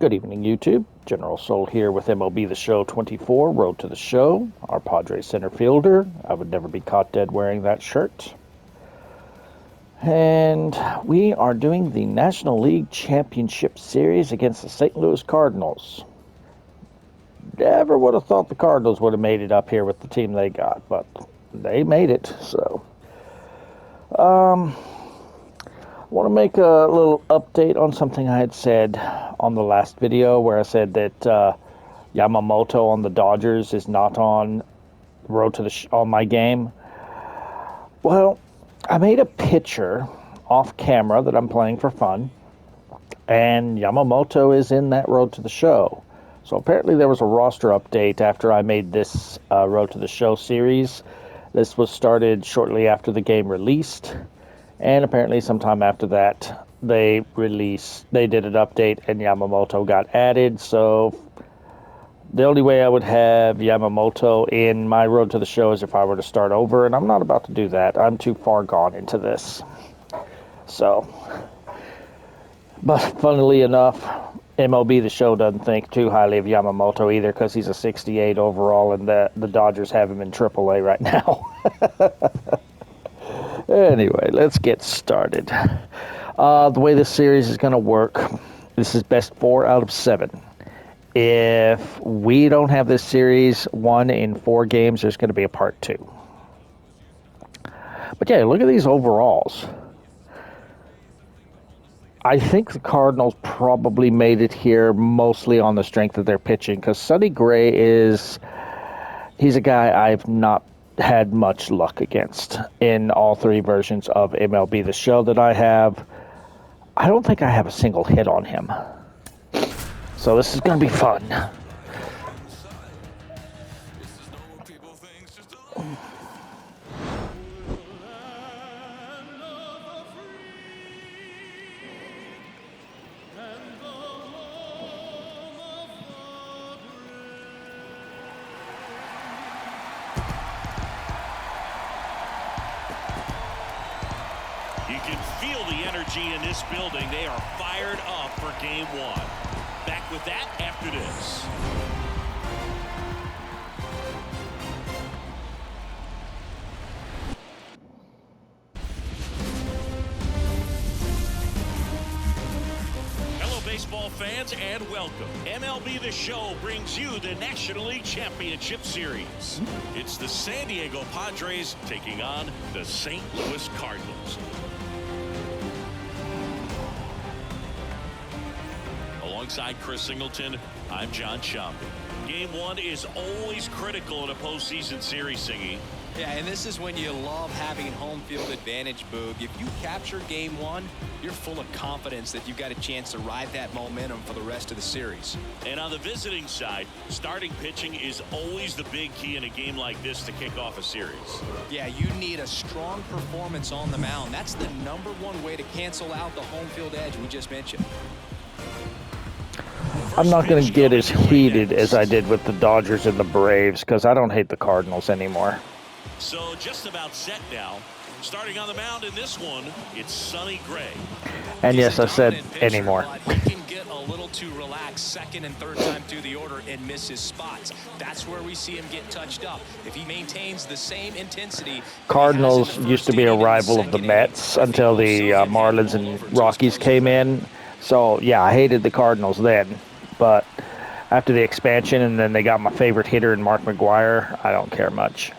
Good evening, YouTube. General Soul here with MLB The Show 24, Road to the Show. Our Padres center fielder. I would never be caught dead wearing that shirt. And we are doing the National League Championship Series against the St. Louis Cardinals. Never would have thought the Cardinals would have made it up here with the team they got, but they made it, so. I want to make a little update on something I had said on the last video where I said that Yamamoto on the Dodgers is not on Road to the on my game. Well, I made a picture off camera that I'm playing for fun, and Yamamoto is in that Road to the Show. So apparently there was a roster update after I made this Road to the Show series. This was started shortly after the game released. And apparently sometime after that, they did an update and Yamamoto got added. So the only way I would have Yamamoto in my Road to the Show is if I were to start over. And I'm not about to do that. I'm too far gone into this. So, but funnily enough, MLB The Show doesn't think too highly of Yamamoto either because he's a 68 overall and the Dodgers have him in AAA right now. Anyway, let's get started. The way this series is going to work, this is best 4 out of 7. If we don't have this series won in 4 games, there's going to be a part 2. But yeah, look at these overalls. I think the Cardinals probably made it here mostly on the strength of their pitching because Sonny Gray he's a guy I've not had much luck against in all 3 versions of MLB The Show that I have. I don't think I have a single hit on him. So this is going to be fun. You can feel the energy in this building. They are fired up for game 1. Back with that after this. Hello, baseball fans, and welcome. MLB The Show brings you the National League Championship Series. It's the San Diego Padres taking on the St. Louis Cardinals. Alongside Chris Singleton, I'm John Schaumburg. Game 1 is always critical in a postseason series, Singy. Yeah, and this is when you love having home field advantage, Boog. If you capture game 1, you're full of confidence that you've got a chance to ride that momentum for the rest of the series. And on the visiting side, starting pitching is always the big key in a game like this to kick off a series. Yeah, you need a strong performance on the mound. That's the #1 way to cancel out the home field edge we just mentioned. I'm not going to get as heated as I did with the Dodgers and the Braves because I don't hate the Cardinals anymore. So just about set now. Starting on the mound in this one, it's Sonny Gray. And yes, I said anymore. He can get a little too relaxed second and third time through the order and miss his spots. That's where we see him get touched up. If he maintains the same intensity. Cardinals used to be a rival of the Mets until the Marlins and Rockies came in. So, yeah, I hated the Cardinals then. But after the expansion and then they got my favorite hitter in Mark McGwire, I don't care much.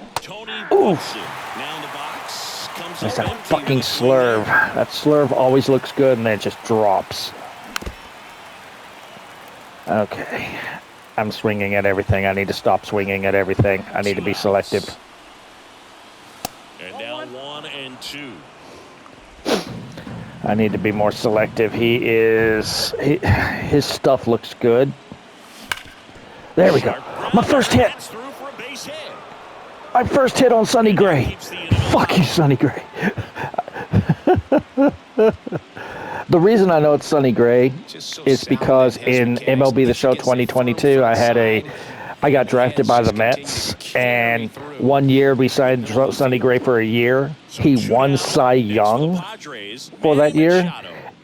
Oof. Now in the box comes That's a fucking slurve. That slurve always looks good and then it just drops. Okay. I'm swinging at everything. I need to stop swinging at everything. I need to be selective. And now 1 and 2. I need to be more selective. His stuff looks good. There we go. My first hit. My first hit on Sonny Gray. Fuck you, Sonny Gray. The reason I know it's Sonny Gray is because in MLB The Show 2022, I got drafted by the Mets, and 1 year we signed Sonny Gray for a year. He won Cy Young for that year,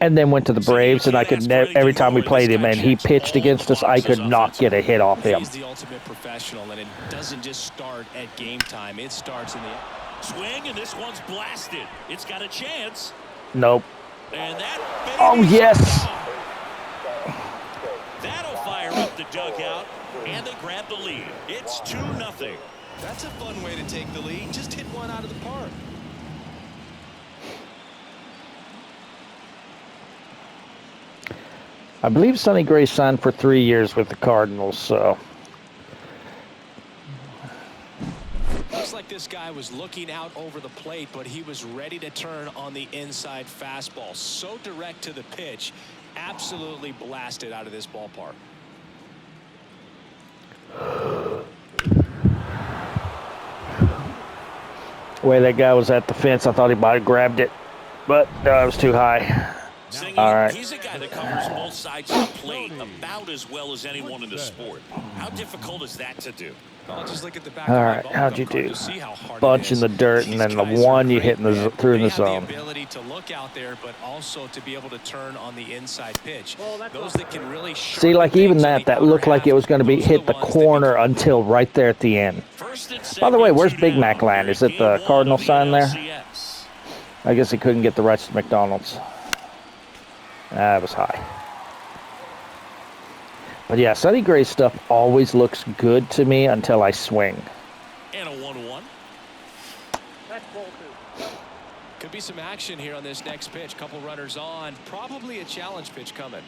And then went to the So you Braves, and I can't could ask for anything every time we more. This played him guy and he checks pitched all against the us, I could boxes not get a hit off him. He's the ultimate professional, and it doesn't just start at game time. It starts in the swing, and this one's blasted. It's got a chance. Nope. And that Oh, baby's yes. gone. That'll fire up the dugout, and they grab the lead. It's 2-0. That's a fun way to take the lead. Just hit one out of the park. I believe Sonny Gray signed for 3 years with the Cardinals, so. Looks like this guy was looking out over the plate, but he was ready to turn on the inside fastball. So direct to the pitch, absolutely blasted out of this ballpark. The way that guy was at the fence, I thought he might have grabbed it, but no, it was too high. All right. He's a guy that covers both sides of the plate about as well as anyone in the sport. How difficult is that to do? I'll just look at the back All of my right, ball how'd club you card. do? You'll see how hard Bunch it is. in the dirt, and These then the guys are one you great, hit in the man. through in They the zone. have the ability to look out there, but also to be able to turn on the inside pitch. Those that can really See, like even that looked like it was going to be hit the corner until right there at the end. By the way, where's Big Mac land? Is it the Cardinal sign there? I guess he couldn't get the rights to McDonald's. That was high. But yeah, Sonny Gray's stuff always looks good to me until I swing. And a 1-1. Could be some action here on this next pitch. Couple runners on. Probably a challenge pitch coming.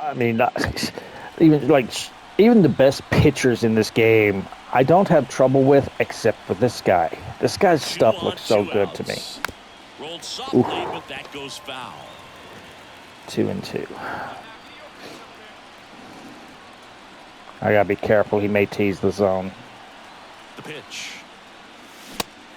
I mean, even the best pitchers in this game, I don't have trouble with except for this guy. This guy's stuff looks so good to me. Rolled softly, but that goes foul. 2-2. I gotta be careful. He may tease the zone. The pitch.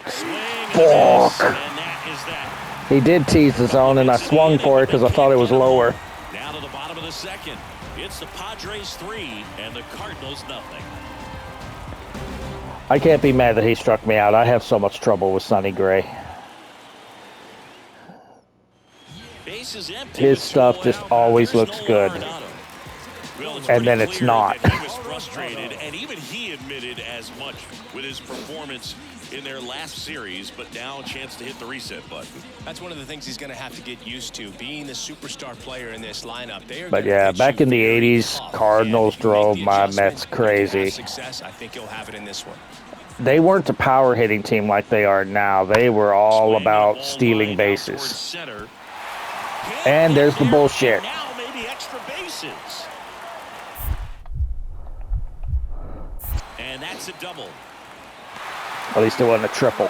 Swing and Fuck. and that is that. He did tease the zone, and I swung for it because I thought it was lower. Now to the bottom of the second. It's the Padres 3 and the Cardinals nothing. I can't be mad that he struck me out. I have so much trouble with Sonny Gray. Base is empty. His stuff just always looks good. And then it's not. He was frustrated, and even he admitted as much with his performance in their last series, but now a chance to hit the reset button. That's one of the things he's going to have to get used to, being the superstar player in this lineup. But yeah, back in the 80s, Cardinals drove my Mets crazy. Success, I think he'll have it in this one. They weren't a power hitting team like they are now. They were all about stealing bases. And there's the bullshit. Now maybe extra bases. And that's a double. At least it wasn't a triple.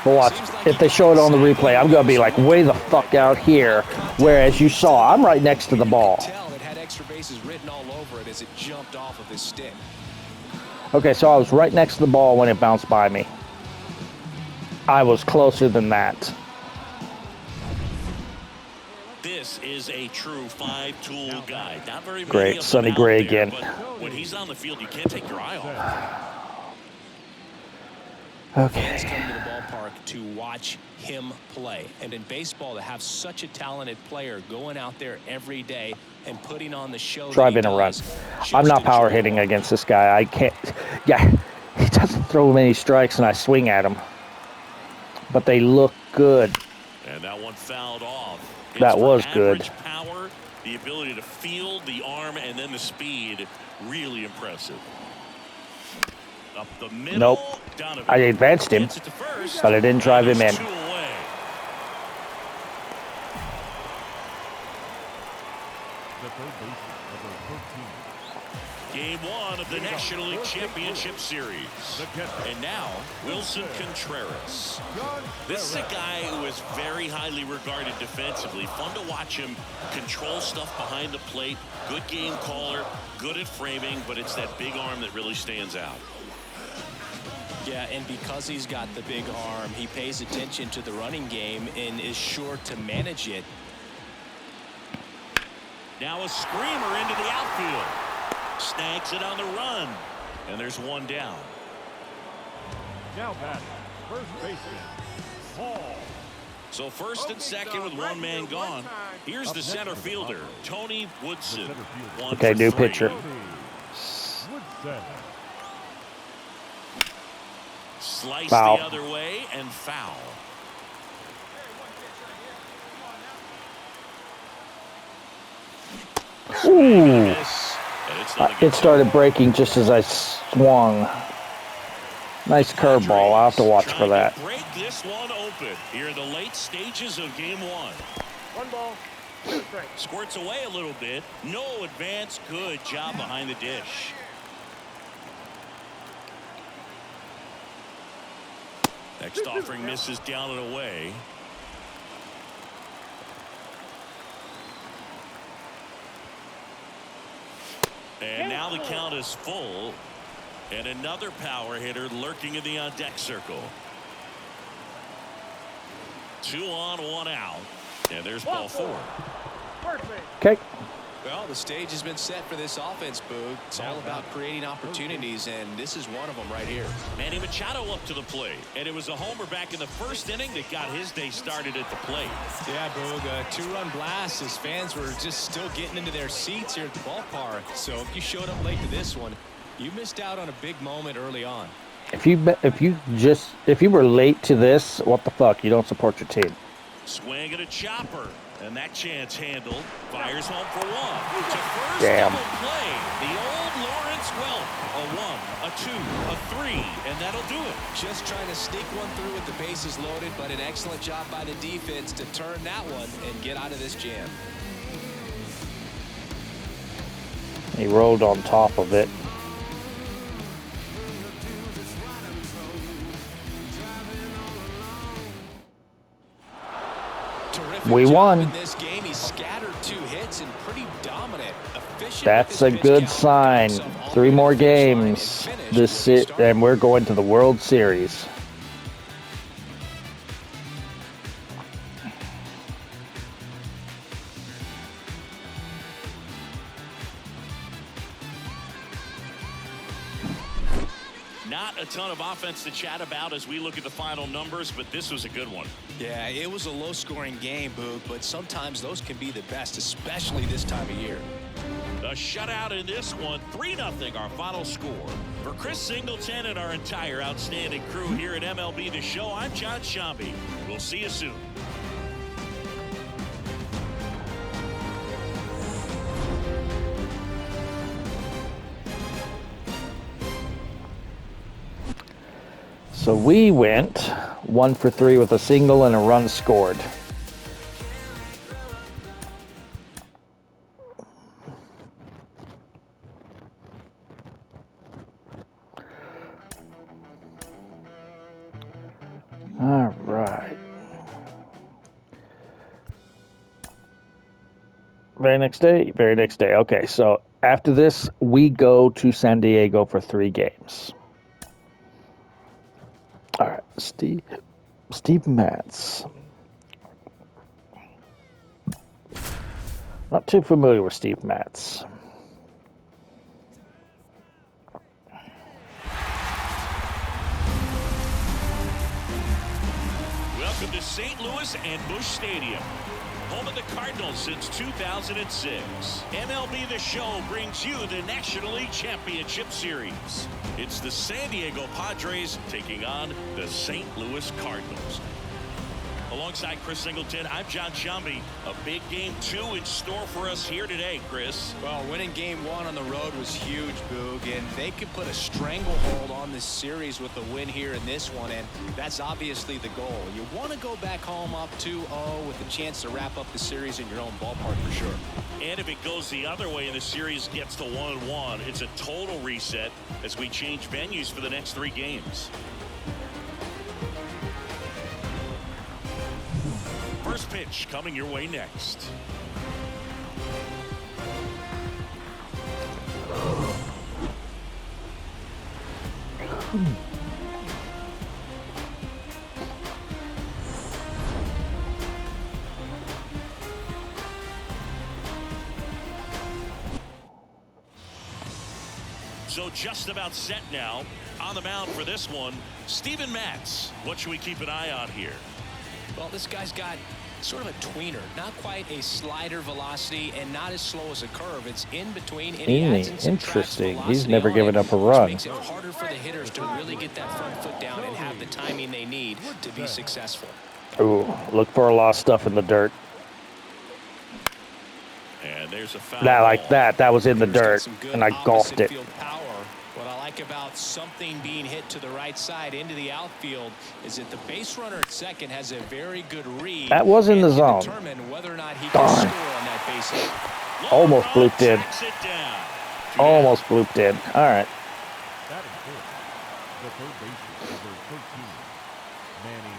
But watch, if they show it on the replay, I'm going to be like way the fuck out here. Whereas you saw, I'm right next to the ball. It had extra bases written all over it as it jumped off of his stick. Okay, so I was right next to the ball when it bounced by me. I was closer than that. This is a true five-tool guy. Not very many Great, of them Sonny out Gray there, again. but when he's on the field, you can't take your eye off. Fans come Okay. to the ballpark to watch him play. And in baseball, to have such a talented player going out there every day and putting on the show. Drive in a run. I'm not power hitting against this guy. I can't. Yeah, he doesn't throw many strikes, and I swing at him. But they look good. And that one fouled off. That was good. Average power, the ability to field the arm, and then the speed, really impressive. Up the middle. Nope. I advanced him, but I didn't drive him in. Game 1 of the National League Championship Series. And now, Wilson Contreras. This is a guy who is very highly regarded defensively. Fun to watch him control stuff behind the plate. Good game caller, good at framing, but it's that big arm that really stands out. Yeah, and because he's got the big arm, he pays attention to the running game and is sure to manage it. Now a screamer into the outfield. Snags it on the run. And there's one down. Now batting, first baseman, Paul. So first and second with one man gone. Here's the center fielder, Tony Woodson. Okay, new pitcher. Slice Foul. the other way and foul. Ooh. It It started breaking just as I swung. Nice curveball. I'll have to watch for that. Break this one open here in the late stages of game one. 1 ball. Squirts away a little bit. No advance. Good job behind the dish. Next offering misses down and away. And now the count is full. And another power hitter lurking in the on-deck circle. 2 on, 1 out. And there's ball 4. Okay. Well, the stage has been set for this offense, Boog. It's all about creating opportunities, and this is one of them right here. Manny Machado up to the plate. And it was a homer back in the first inning that got his day started at the plate. Yeah, Boog, a 2-run blast. His fans were just still getting into their seats here at the ballpark. So if you showed up late to this one, you missed out on a big moment early on. If you were late to this, what the fuck? You don't support your team. Swing at a chopper. And that chance handled. Fires home for 1. To first Damn. double play. The old Lawrence Welk. A 1, a 2, a 3, and that'll do it. Just trying to sneak one through with the bases loaded, but an excellent job by the defense to turn that one and get out of this jam. He rolled on top of it. We won. In this game, he scattered 2 hits and pretty dominant. That's a good sign. 3 more games. And we're going to the World Series. Not a ton of offense to chat about as we look at the final numbers, but this was a good one. Yeah, it was a low-scoring game, Boog, but sometimes those can be the best, especially this time of year. The shutout in this one, 3-0 our final score. For Chris Singleton and our entire outstanding crew here at MLB The Show, I'm John Shambi. We'll see you soon. So we went 1 for 3 with a single and a run scored. All right. Very next day. Okay, so after this, we go to San Diego for 3 games. All right, Steve Matz. Not too familiar with Steve Matz. Welcome to St. Louis and Busch Stadium, home of the Cardinals since 2006. MLB The Show brings you the National League Championship Series. It's the San Diego Padres taking on the St. Louis Cardinals. Alongside Chris Singleton, I'm John Shambi. A big game 2 in store for us here today, Chris. Well, winning game 1 on the road was huge, Boog, and they could put a stranglehold on this series with a win here in this one, and that's obviously the goal. You want to go back home up 2-0 with a chance to wrap up the series in your own ballpark for sure. And if it goes the other way and the series gets to 1-1, it's a total reset as we change venues for the next 3 games. First pitch coming your way next. So just about set now. On the mound for this one, Steven Matz. What should we keep an eye on here? Well, this guy's got sort of a tweener, not quite a slider velocity and not as slow as a curve. It's in between, and he adds and subtracts Interesting. velocity He's never on given it, up a which run. makes it harder for the hitters to really get that front foot down and have the timing they need to be successful. Ooh, look for a lot of stuff in the dirt. And there's a foul That like ball. that. That was in the dirt, Some good and I golfed opposite it. field power. What I like about something being hit to the right side into the outfield is that the base runner at second has a very good read. That was in the and can zone. determine whether or not he Darn. can score on that base hit. Almost blooped in. Tracks it down. Almost blooped in. All right. That is good. The third baseman, number 13, Manny.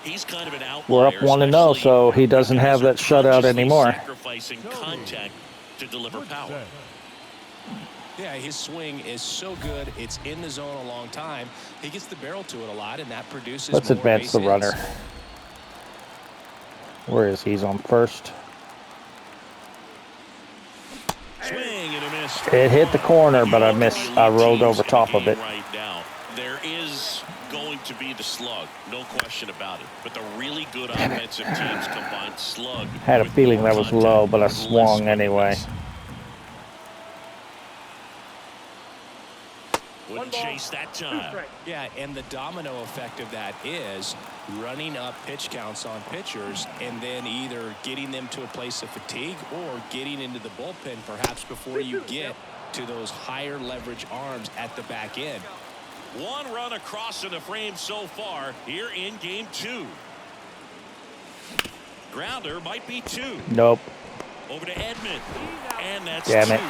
He's kind of an outlier. We're up 1-0, so he doesn't have that shutout consciously anymore. Sacrificing contact to deliver power. Yeah, his swing is so good. It's in the zone a long time. He gets the barrel to it a lot, and that produces Let's more advance base the hits. runner. Where is he? He's on first. Swing and a miss. It hit the corner, but I missed. I rolled over top of it. Right now, there is going to be the slug, no question about it. But the really good offensive teams combine slug. Had a with feeling more that was contact, low, but I with less swung anyway. quickness. Wouldn't chase that time. Yeah, and the domino effect of that is running up pitch counts on pitchers and then either getting them to a place of fatigue or getting into the bullpen perhaps before you get to those higher leverage arms at the back end. One run across in the frame so far here in game 2. Grounder might be 2. Nope. Over to Edmund. And that's Damn 2. it.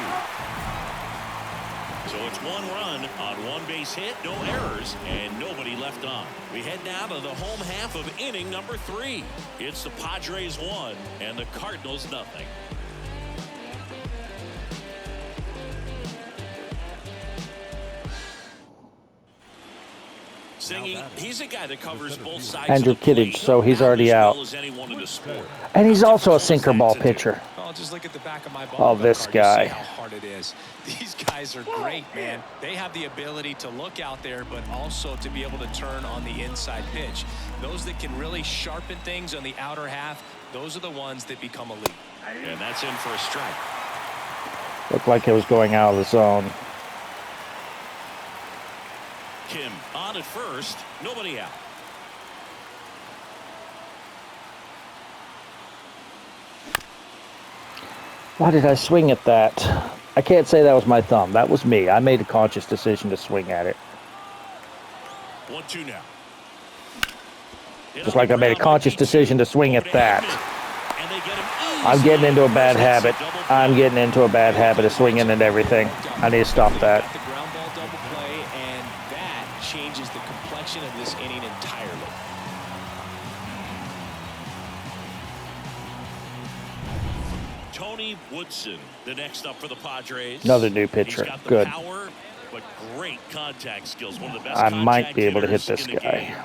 So it's 1 run on 1 base hit, no errors, and nobody left on. We head now to the home half of inning number 3. It's the Padres 1 and the Cardinals nothing. Singing, he's a guy that covers both sides Andrew of the plate, Kittredge, so he's about already as out. well as anyone in the sport. And he's also a sinker ball pitcher. Oh, just look at the back of my ball. Oh, this card. guy. You see how hard it is. These guys are great, man. They have the ability to look out there, but also to be able to turn on the inside pitch. Those that can really sharpen things on the outer half, those are the ones that become elite. And that's in for a strike. Looked like it was going out of the zone. Kim on at first, nobody out. Why did I swing at that? I can't say that was my thumb. That was me. I made a conscious decision to swing at it. 1-2 now. Just like I made a conscious decision to swing at that. And they get him I'm getting into a bad easily. habit. I'm getting into a bad habit of swinging at everything. I need to stop that. The ground ball double play, and that changes the complexion of this inning entirely. Tony Woodson, the next up for the Padres. Another new pitcher. He's got the Good. power, but great contact skills. One of the best I might contact be able to hit hitters this in the guy. game.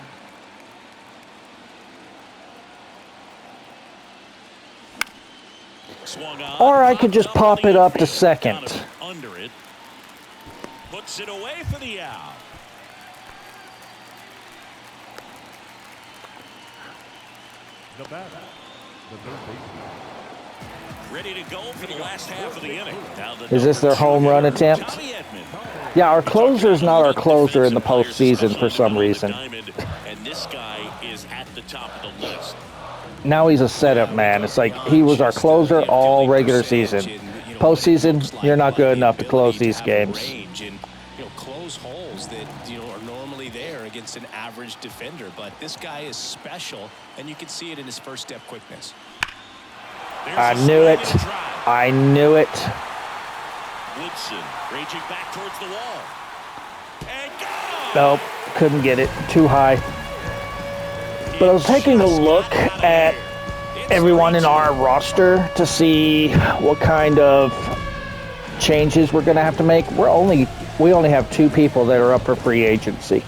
Swung on, Or I could just popped pop on the it up to infield. second. Donovan under it. Puts it away for the out. The batter, the third baseman. Ready to go for the last half of the inning. Now the Is this their number 2 home run hitter, attempt? Tommy Edman. Yeah, our closer is not our closer in the postseason for some reason. And this guy is at the top of the list. Now he's a setup man. It's like he was our closer all regular season. Postseason, you're not good enough to close these games. And, close holes that are normally there against an average defender, but this guy is special, and you can see it in his first step quickness. I knew it. I knew it. Woodson raging back towards the wall. And gone! Nope, couldn't get it. Too high. But I was taking a look at everyone in our roster to see what kind of changes we're going to have to make. We only have 2 people that are up for free agency.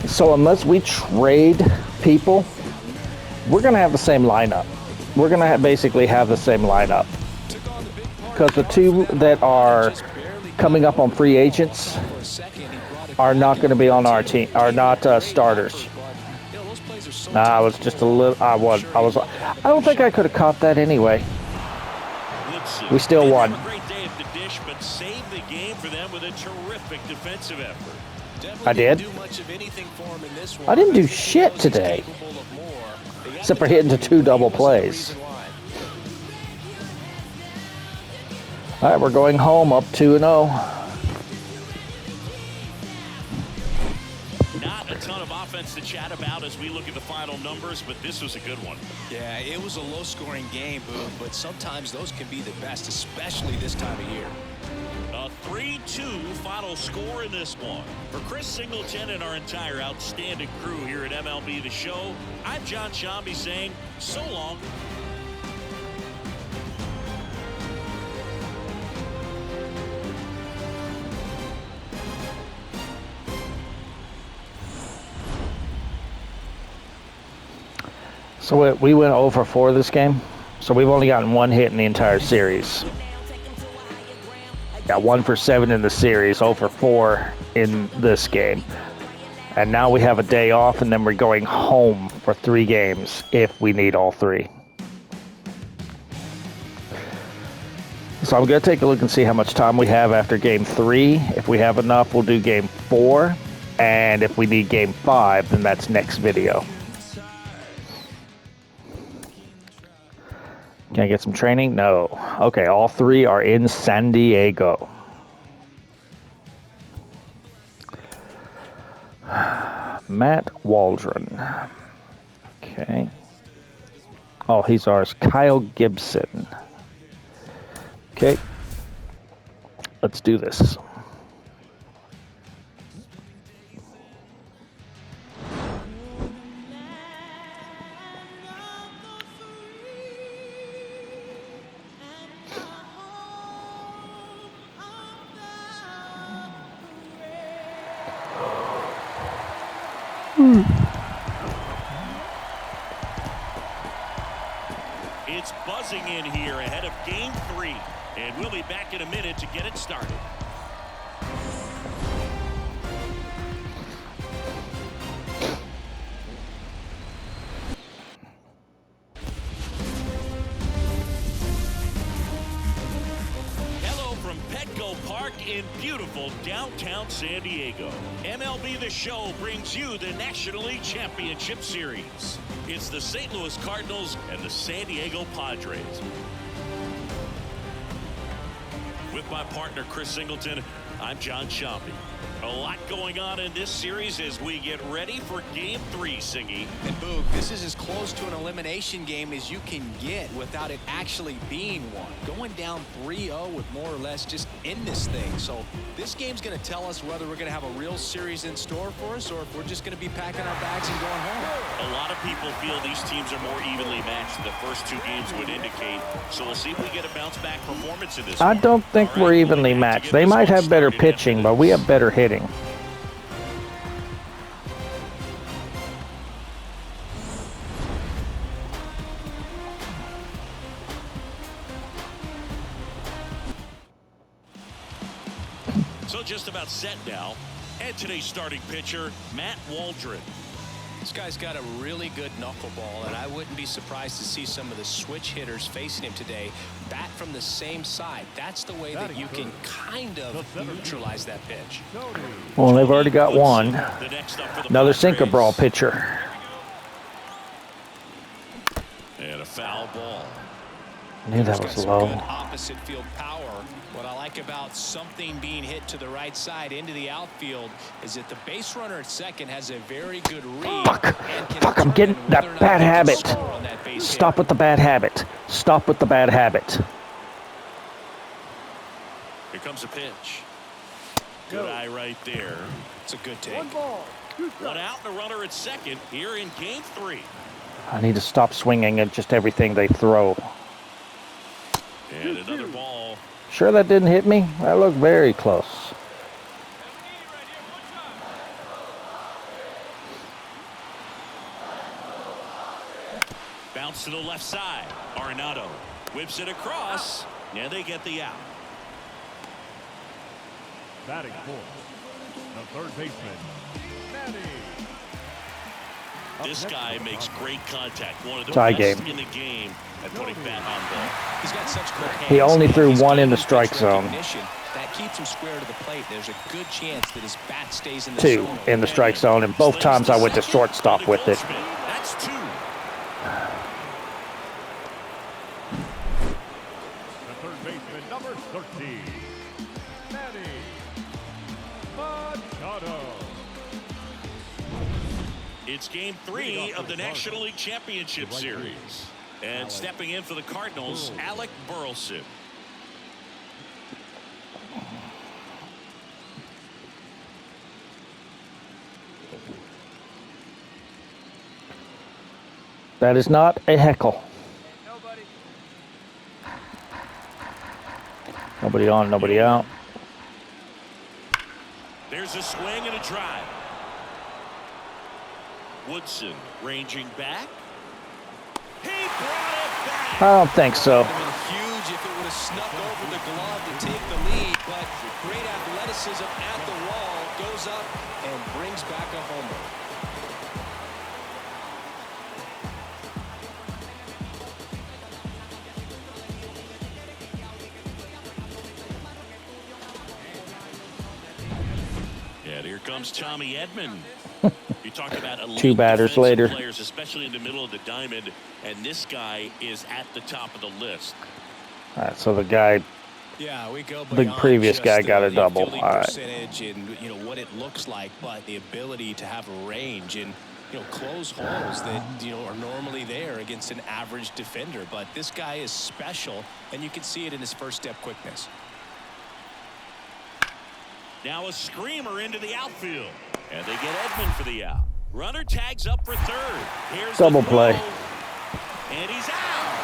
So unless we trade people, we're going to have the same lineup. We're going to basically have the same lineup. Because the 2 that are coming up on free agents are not going to be on our team, are not starters. I was just a little. I don't think I could have caught that anyway. We still won. Have a great day at the dish, but saved the game for them with a terrific defensive effort. I did. I didn't do shit today, except for hitting to 2 double plays. All right, we're going home up 2-0. Not a ton of offense to chat about as we look at the final numbers, but this was a good one. Yeah, it was a low-scoring game, Boone, but sometimes those can be the best, especially this time of year. A 3-2 final score in this one. For Chris Singleton and our entire outstanding crew here at MLB The Show, I'm John Shambi saying so long. So we went 0 for 4 this game. So we've only gotten 1 hit in the entire series. Got 1 for 7 in the series, 0 for 4 in this game. And now we have a day off, and then we're going home for 3 games if we need all 3. So I'm going to take a look and see how much time we have after game 3. If we have enough, we'll do game 4. And if we need game 5, then that's next video. Can I get some training? No. Okay, all 3 are in San Diego. Matt Waldron. Okay. Oh, he's ours. Kyle Gibson. Okay. Let's do this. It's buzzing in here ahead of game 3, and we'll be back in a minute to get it started. Hello from Petco Park in beautiful downtown San Diego. MLB The Show brings you the National League Championship Series. It's the St. Louis Cardinals and the San Diego Padres. With my partner, Chris Singleton, I'm John Shambi. A lot going on in this series as we get ready for Game 3, Singy. And Boog, this is as close to an elimination game as you can get without it actually being one. Going down 3-0 with more or less just in this thing. So this game's going to tell us whether we're going to have a real series in store for us or if we're just going to be packing our bags and going home. A lot of people feel these teams are more evenly matched than the first 2 games would indicate. So we'll see if we get a bounce-back performance in this I one. don't think we're evenly matched. They might have better pitching, but we have better hitting. So just about set now. And today's starting pitcher, Matt Waldron. This guy's got a really good knuckleball, and I wouldn't be surprised to see some of the switch hitters facing him today bat from the same side. That's the way that you can kind of neutralize that pitch. Well, they've already got one. Another sinker ball pitcher. And a foul ball. I knew that was low. Good opposite field power. What I like about something being hit to the right side into the outfield is that the base runner at second has a very good read. Fuck, I'm getting that bad habit. Stop with the bad habit. Stop with the bad habit. Here comes a pitch. Good eye right there. It's a good take. One out and a runner at second here in game 3. I need to stop swinging at just everything they throw. And another ball. Sure that didn't hit me? That looked very close. Bounce to the left side. Arenado whips it across, and they get the out. Batting fourth, the third baseman, Manny. This guy makes great contact. One of the Tie best game. in the game at putting bat on ball. He's got such quick hands. He only threw He's one got in the good strike pitch zone. recognition. That keeps him square to the plate. There's a good chance that his bat stays in the 2 zone. in the strike zone, and both times I went to shortstop with it. That's 2. The third baseman, number 13, Manny Machado. It's game 3 of the National League Championship Series. And stepping in for the Cardinals, Alec Burleson. That is not a heckle. Nobody on, nobody out. There's a swing and a drive. Woodson ranging back. He brought it back. I don't think so. It would have been huge if it would have snuck over the glove to take the lead, but great athleticism at the wall, goes up and brings back a homer. And here comes Tommy Edman. You talk about elite 2 batters defensive later. players, especially in the middle of the diamond, and this guy is at the top of the list. All right, so the guy, Yeah, we go the beyond previous just, guy got a the double. fielding All right. percentage and what it looks like, but the ability to have a range and close holes that are normally there against an average defender. But this guy is special, and you can see it in his first step quickness. Now a screamer into the outfield, and they get Edman for the out. Runner tags up for third. Here's Double the play. throw, and he's out.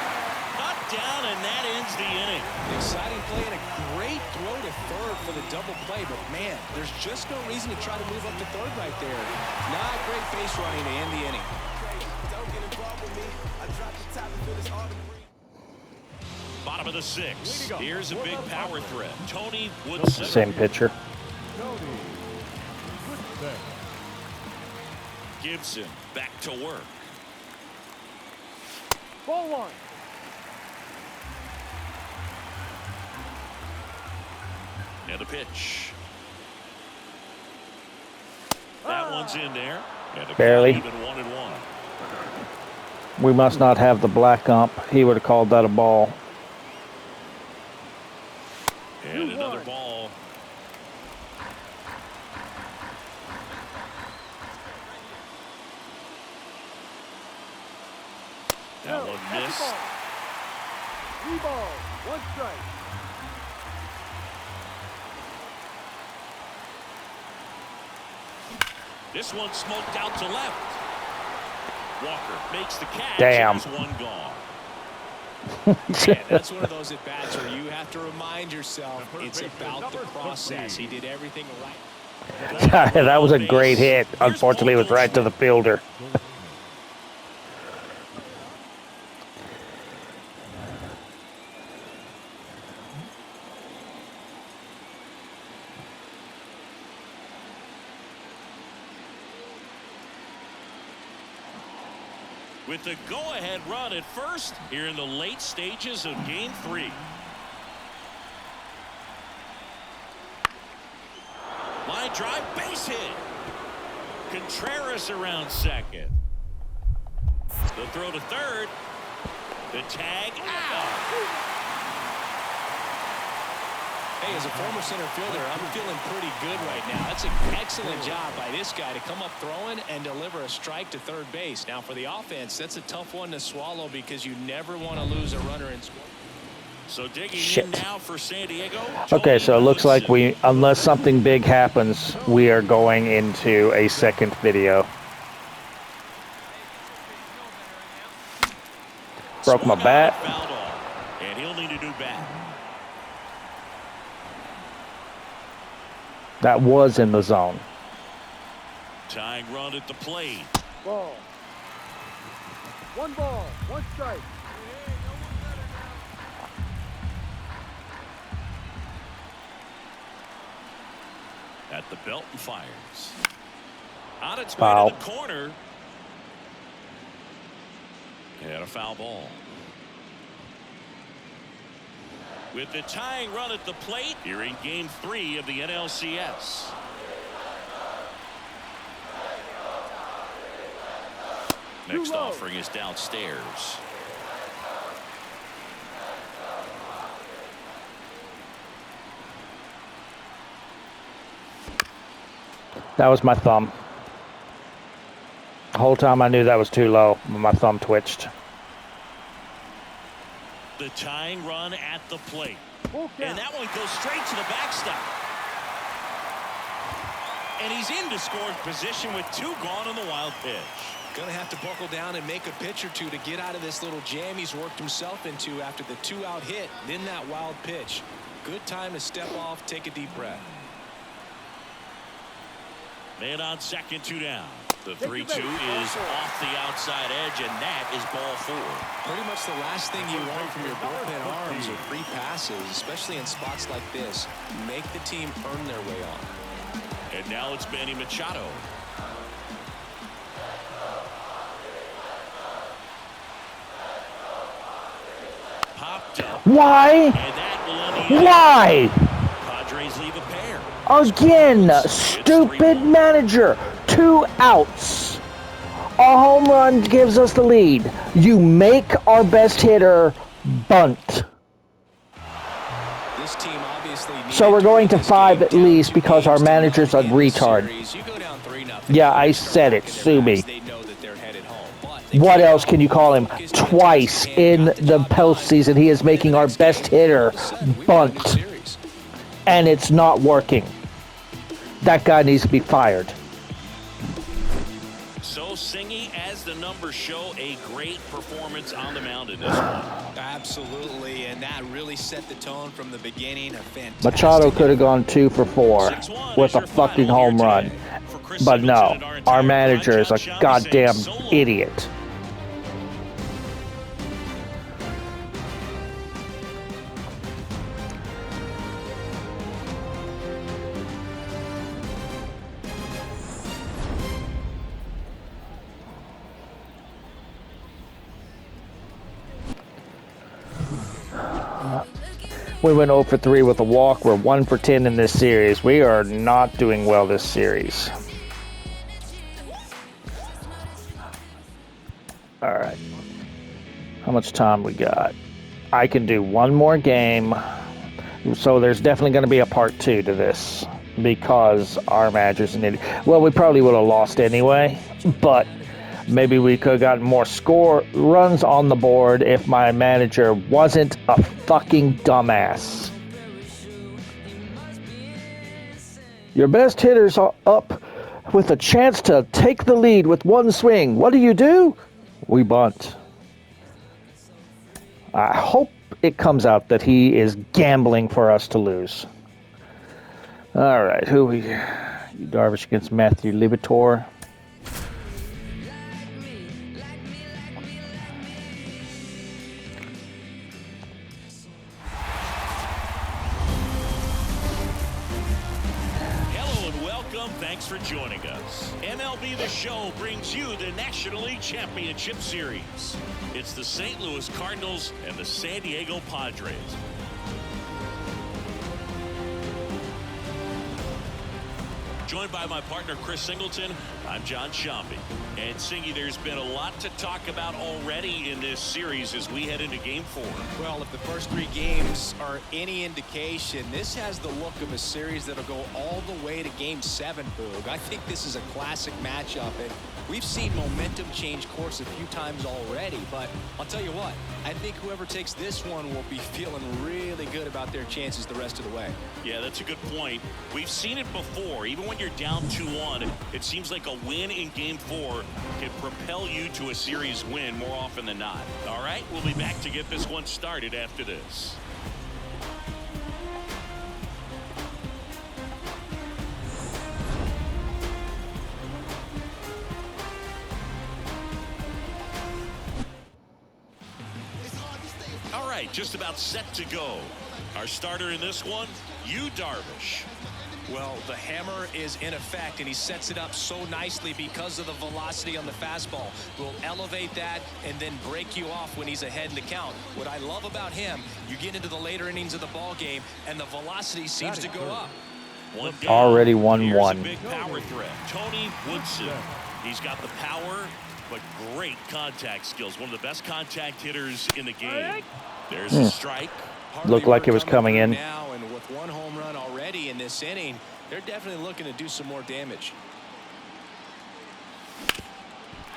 Cut down, and that ends the inning. An exciting play and a great throw to third for the double play, but man, there's just no reason to try to move up to third right there. Not great base running to end the inning. Bottom of the 6th. Here's a big power threat. Tony Woodson. Same pitcher. Tony Woodson. Gibson back to work. Ball 1. And a pitch. That one's in there. And a Barely. Even 1-1. We must not have the black ump. He would have called that a ball. And another ball. That one missed. 3 balls, 1 strike. This one smoked out to left. Walker makes the catch. Damn. There's one gone. Yeah, that's one of those at bats where you have to remind yourself it's about the process. He did everything right. That was a great hit. Unfortunately, it was right to the fielder. With the go-ahead run at first here in the late stages of game 3. Line drive, base hit. Contreras around second. The throw to third. The tag out. Hey, as a former center fielder, I'm feeling pretty good right now. That's an excellent job by this guy to come up throwing and deliver a strike to third base. Now, for the offense, that's a tough one to swallow because you never want to lose a runner in score. So digging Shit. in now for San Diego. Okay, so it looks like unless something big happens, we are going into a second video. Broke my bat. Fouled off, and he'll need a new bat. That was in the zone. Tying run at the plate. Ball. 1 ball, 1 strike. At the belt and fires. On its way Foul. to the corner. And a foul ball. With the tying run at the plate, here in Game 3 of the NLCS. Next offering is downstairs. That was my thumb. The whole time I knew that was too low, but my thumb twitched. The tying run at the plate. And that one goes straight to the backstop. And he's in scoring position with 2 gone on the wild pitch. Going to have to buckle down and make a pitch or two to get out of this little jam he's worked himself into after the 2-out hit, then that wild pitch. Good time to step off, take a deep breath. Man on second, 2 down. The 3-2 is off the outside edge, and that is ball 4. Pretty much the last thing you want from your bullpen arms are free passes, especially in spots like this. Make the team earn their way on. And now it's Manny Machado. Popped up. Why? And that will end the inning. Why? Padres leave a pair. Again, stupid manager. 2 outs. A home run gives us the lead. You make our best hitter bunt. This team obviously So we're going to 5 at least because our manager's a retard. Yeah, I said it. Sue me. What else can you call him? Twice in the postseason, he is making our best hitter bunt. And it's not working. That guy needs to be fired. So Singy, as the numbers show, a great performance on the mound in this one. Absolutely, and that really set the tone from the beginning. A fantastic Machado could have gone 2 for 4 with a fucking home run. But no, our manager is a goddamn idiot. We went 0 for 3 with a walk. We're 1 for 10 in this series. We are not doing well this series. All right. How much time we got? I can do 1 more game. So there's definitely going to be a part 2 to this because our manager's an idiot. Well, we probably would have lost anyway, but maybe we could have gotten more runs on the board if my manager wasn't a fucking dumbass. Your best hitter's up with a chance to take the lead with 1 swing. What do? We bunt. I hope it comes out that he is gambling for us to lose. All right, who we? Darvish against Matthew Liberatore. Thanks for joining us. MLB The Show brings you the National League Championship Series. It's the St. Louis Cardinals and the San Diego Padres. Joined by my partner, Chris Singleton, I'm John Sciambi. And Singy, there's been a lot to talk about already in this series as we head into Game 4. Well, if the first 3 games are any indication, this has the look of a series that'll go all the way to Game 7, Boog. I think this is a classic matchup, and we've seen momentum change course a few times already, but I'll tell you what, I think whoever takes this one will be feeling really good about their chances the rest of the way. Yeah, that's a good point. We've seen it before. Even when you're down 2-1, it seems like a win in Game 4 can propel you to a series win more often than not. All right, we'll be back to get this one started after this. All right, just about set to go. Our starter in this one, Darvish. Well, the hammer is in effect, and he sets it up so nicely because of the velocity on the fastball. Will elevate that and then break you off when he's ahead in the count. What I love about him, you get into the later innings of the ball game, and the velocity seems to go up. One down. Already Here's 1-1. a big power threat. Tony Woodson. He's got the power, but great contact skills. One of the best contact hitters in the game. There's a strike. Looked like it was coming in. Now, and with one home run already in this inning, they're definitely looking to do some more damage.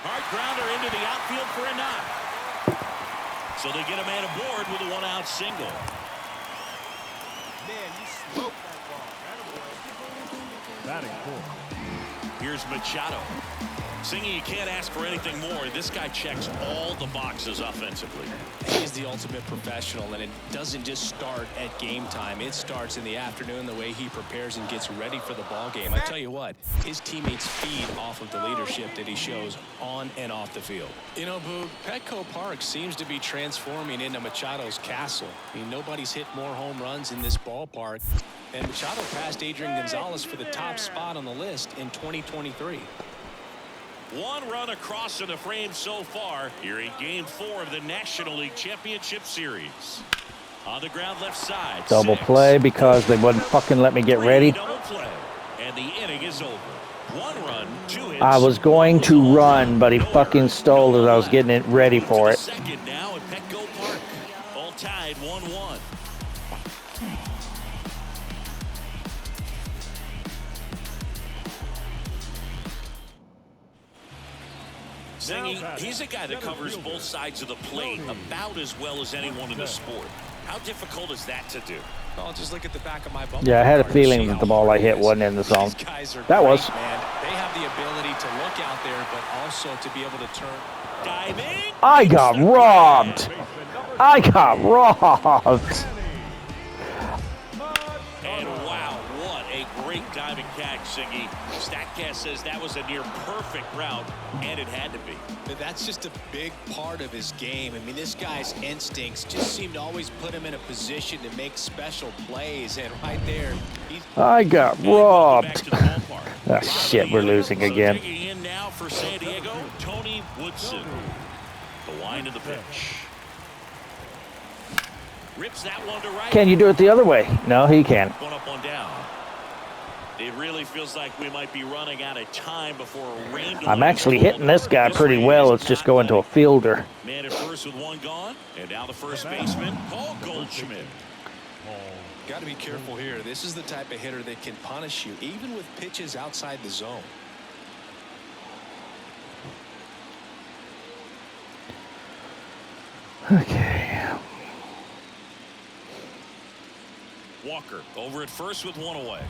Hard grounder into the outfield for a knock. So they get a man aboard with a one-out single. Man, you smoked that ball. Batting fourth. Here's Machado. Singing, you can't ask for anything more. This guy checks all the boxes offensively. He's the ultimate professional, and it doesn't just start at game time. It starts in the afternoon, the way he prepares and gets ready for the ball game. I tell you what, his teammates feed off of the leadership that he shows on and off the field. You know, Boog, Petco Park seems to be transforming into Machado's castle. I mean, nobody's hit more home runs in this ballpark, and Machado passed Adrian Gonzalez for the top spot on the list in 2023. One run across in the frame so far here in Game 4 of the National League Championship Series. On the ground left side. Double 6. play because they wouldn't fucking let me get ready. Double play. And the inning is over. 1 run, 2 hits. I was going to run, but he fucking stole it. I was getting it ready for it. Second now at Petco Park. All tied 1-1. He's a guy that covers both sides of the plate about as well as anyone in the sport. How difficult is that to do? Well, just look at the back of my bumper. Yeah, I had a feeling that the ball I hit wasn't in the zone. That was. Man, they have the ability to look out there, but also to be able to turn. Diving. I got robbed. I got robbed. And wow, what a great diving catch, Singy. StatCast says that was a near perfect route, and it had to be. That's just a big part of his game. I mean, this guy's instincts just seem to always put him in a position to make special plays, and right there, I got robbed. Ah, shit, we're losing again. Taking in now for San Diego, Tony Woodson. The wind of the pitch. Rips that one to right. Can you do it the other way? No, he can. One up, one down. It really feels like we might be running out of time before a rain. I'm actually hitting this guy pretty well. It's just going to a fielder. Man at first with one gone, and now the first baseman, Paul Goldschmidt. got to be careful here. This is the type of hitter that can punish you, even with pitches outside the zone. Okay. Walker over at first with one away.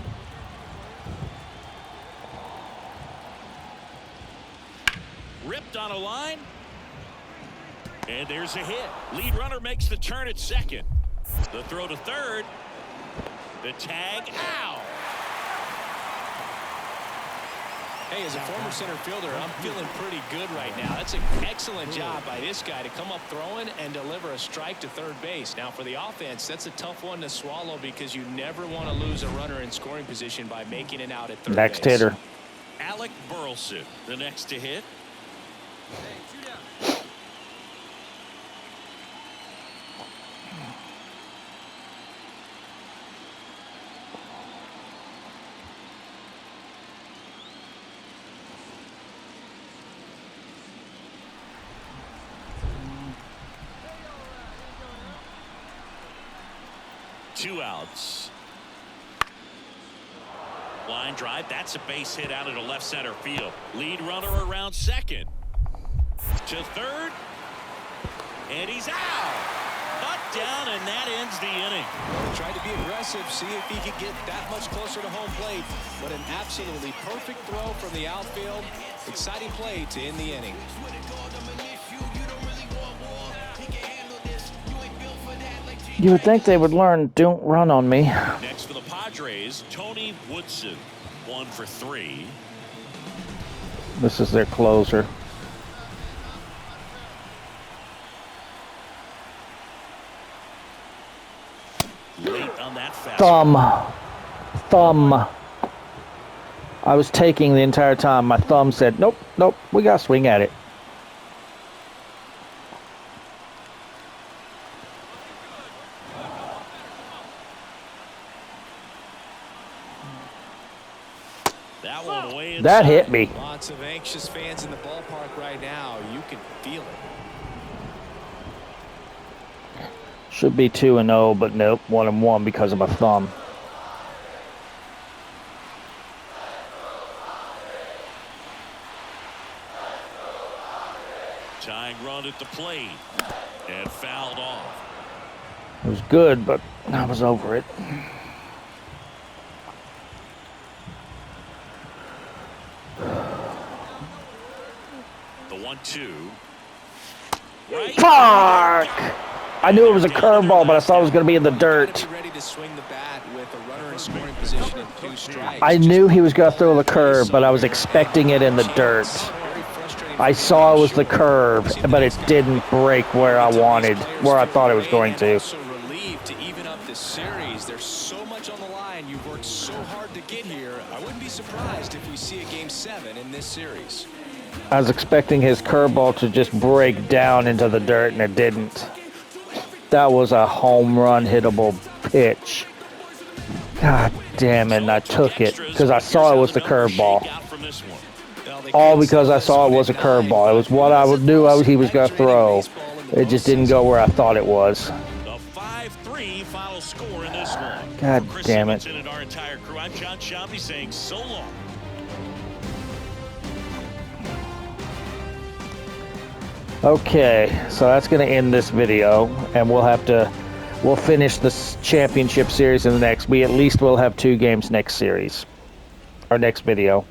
Ripped on a line. And there's a hit. Lead runner makes the turn at second. The throw to third. The tag. Ow. Hey, as a former center fielder, I'm feeling pretty good right now. That's an excellent job by this guy to come up throwing and deliver a strike to third base. Now, for the offense, that's a tough one to swallow because you never want to lose a runner in scoring position by making it out at third base. Next hitter. Alec Burleson, the next to hit. Two outs. Line drive. That's a base hit out into left center field. Lead runner around second. To third. And he's out. Cut down, and that ends the inning. Tried to be aggressive, see if he could get that much closer to home plate. But an absolutely perfect throw from the outfield. Exciting play to end the inning. You would think they would learn, don't run on me. Next for the Padres, Tony Woodson. 1 for 3. This is their closer. Late on that fastball. Thumb. I was taking the entire time. My thumb said, nope, nope, we got to swing at it. That one away inside. That hit me. Lots of anxious fans in the ballpark right now. You can feel it. Should be 2-0, but nope, 1-1 because of my thumb. Tying run at the plate and fouled off. It was good, but I was over it. The 1-2. Right. Fuck! I knew it was a curveball, but I thought it was going to be in the dirt. Ready to swing the bat with a runner in scoring position and 2 strikes. I knew he was going to throw the curve, but I was expecting it in the dirt. I saw it was the curve, but it didn't break where I wanted, where I thought it was going to. Also relieved to even up this series. There's so much on the line. You've worked so hard to get here. I wouldn't be surprised if we see a Game 7 in this series. I was expecting his curveball to just break down into the dirt, and it didn't. That was a home run hittable pitch. God damn it, and I took it because I saw it was the curveball. All because I saw it was a curveball. It was what I knew he was going to throw. It just didn't go where I thought it was. The 5-3 final score in this one. God damn it. And our entire crew, I'm John Shelby saying so long. Okay, so that's going to end this video, and we'll finish this championship series in the next. We at least will have 2 games next series, our next video.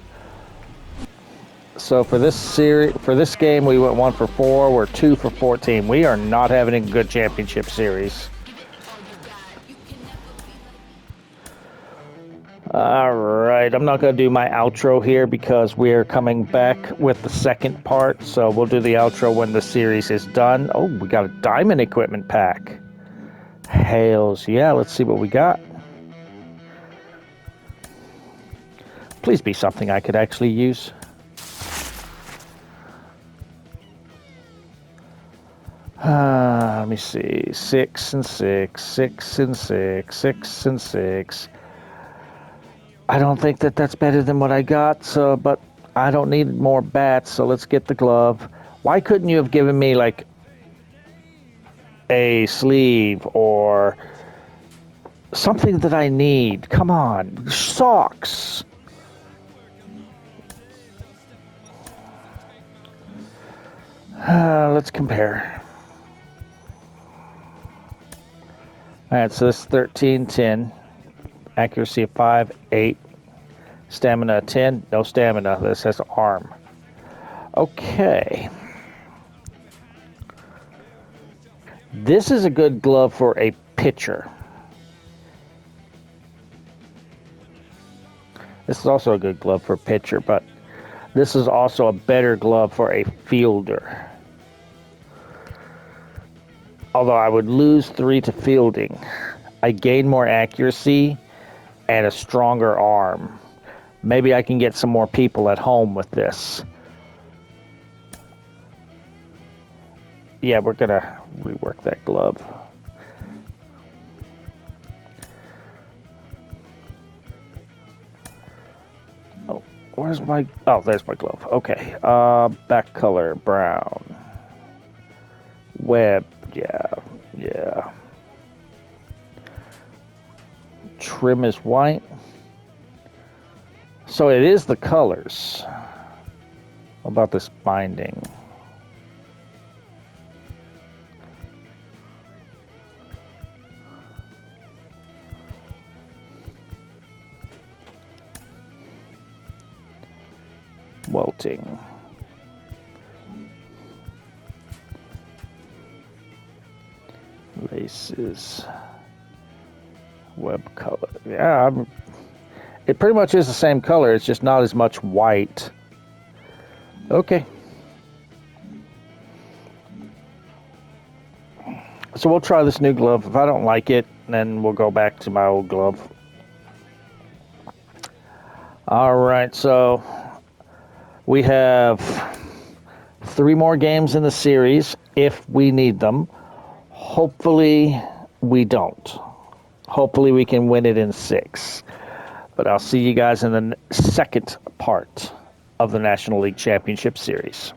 So for this game, we went 1 for 4. We're 2 for 14. We are not having a good championship series. All right, I'm not going to do my outro here because we're coming back with the second part. So we'll do the outro when the series is done. Oh, we got a diamond equipment pack. Hails, yeah, let's see what we got. Please be something I could actually use. Let me see. 6 and 6, 6 and 6, 6 and 6. I don't think that's better than what I got, but I don't need more bats, so let's get the glove. Why couldn't you have given me, like, a sleeve or something that I need? Come on. Socks. Let's compare. All right, so this is 13, 10. Accuracy of 5, 8. Stamina 10. No stamina. This has arm. Okay. This is a good glove for a pitcher. This is also a good glove for a pitcher, but this is also a better glove for a fielder. Although I would lose 3 to fielding. I gain more accuracy and a stronger arm. Maybe I can get some more people at home with this. Yeah, we're gonna rework that glove. Oh, where's my... Oh, there's my glove. Okay. Back color, brown. Web, yeah. Trim is white. So it is the colors. How about this binding? Welting. Laces. Web color. Yeah, it pretty much is the same color. It's just not as much white. Okay. So we'll try this new glove. If I don't like it, then we'll go back to my old glove. All right, so we have 3 more games in the series if we need them. Hopefully we don't. Hopefully we can win it in 6. But I'll see you guys in the second part of the National League Championship Series.